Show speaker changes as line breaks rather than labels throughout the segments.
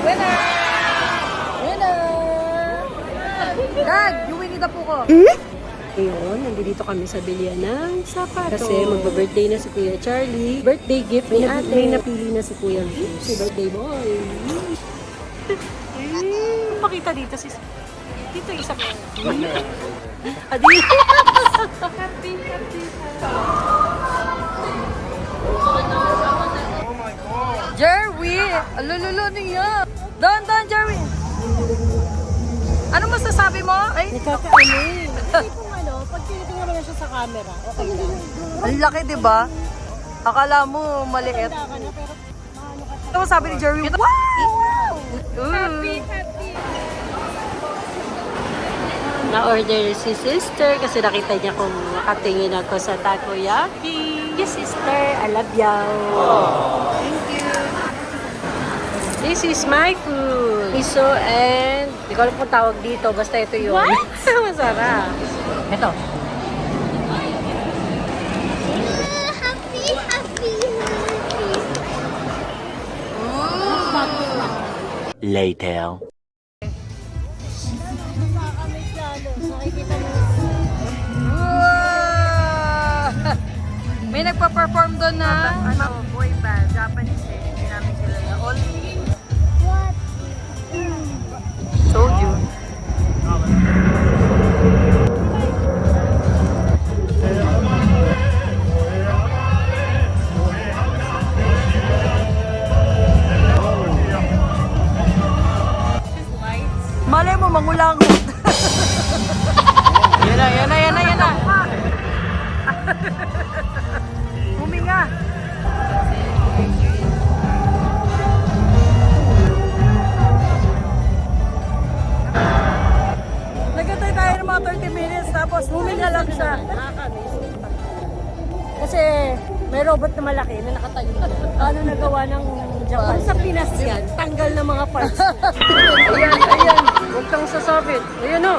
Winner! Winner! Dad, yung Winnie the Pooh ko. Ngayon, nandito kami sa bilihan ng sapatos. Kasi magba-birthday na si Kuya Charlie. Birthday gift ni ate. May napili na si Kuya Juice. Si birthday boy. Pakita dito si... Dito isa ko. Adi. Happy. Jerwin! Alululo niya! Don, Jerwin! Ano masasabi mo? Ay,
Nakakaano. Kasi kung pag tinitingnan mo na siya sa camera, okay lang.
ang laki, di ba? Akala mo maliit.
Tanda ka na, pero maano ka
Ito sabi ni Jerwin, wow! Happy. Na-order si sister kasi nakita niya kung makatingin ako sa takoyaki. Yes, sister. I love you. Thank you. This is my food. Miso and... Hindi ko alam kung tawag dito. Basta ito yun. What? Masarap. Ito.
Later.
nakakamiss lalo. Nakikita mo.
Wow! May nagpa-perform doon na
boy band, Japanese eh. Hindi namin kilala. Only
What?
told you. Malay mo, mangulangot. Yan na. Huminga. Nagantay tayo ng mga 30 minutes tapos huminga lang siya.
Kasi may robot na malaki na nakatayo. Ano nagawa ng Japan? Sa Pinas yan. Tanggal ng mga parts.
Ayan. Huwag kang sasabit. Ayan o.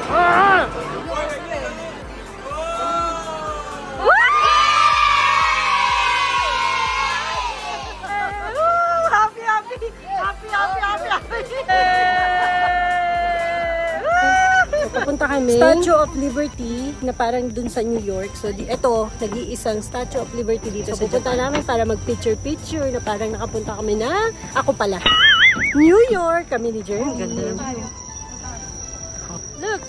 Papunta kami.
Statue of Liberty na parang dun sa New York. So, ito, nag-iisang Statue of Liberty dito sa pupunta namin para mag-picture-picture na parang nakapunta kami na, ako pala, New York. Kami ni Jerry. Ganda. Look!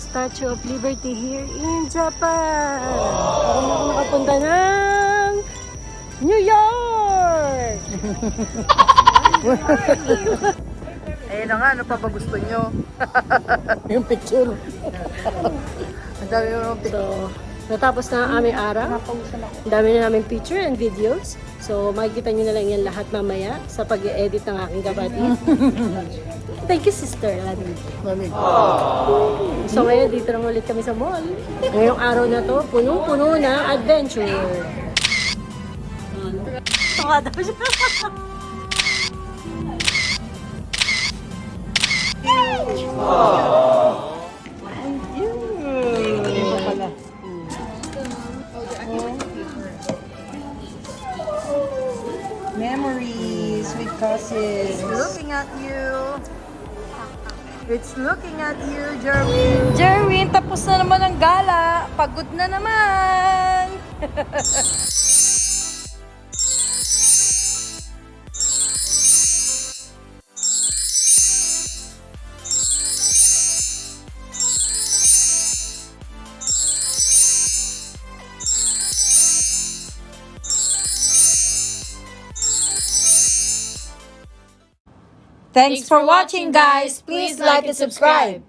Statue of Liberty here in Japan. Parang ako nakapunta ng New York!
ayun na nga, ano pa ba gusto nyo?
Yung picture.
Ang dami mo ng
So, natapos na ang aming araw. Ang dami na namin picture and videos. So, makikita nyo na lang yan lahat mamaya sa pag-edit ng aking kapatid. Thank you, sister. So, ngayon, dito lang ulit kami sa mall. Ngayong araw na to, punong-puno ng adventure. Tunga daw siya.
memories with cousins. Looking at you. It's looking at you, Jerwin.
Jerwin, tapos na naman ang gala. Pagod na naman.
Thanks for watching, guys. Please like and subscribe.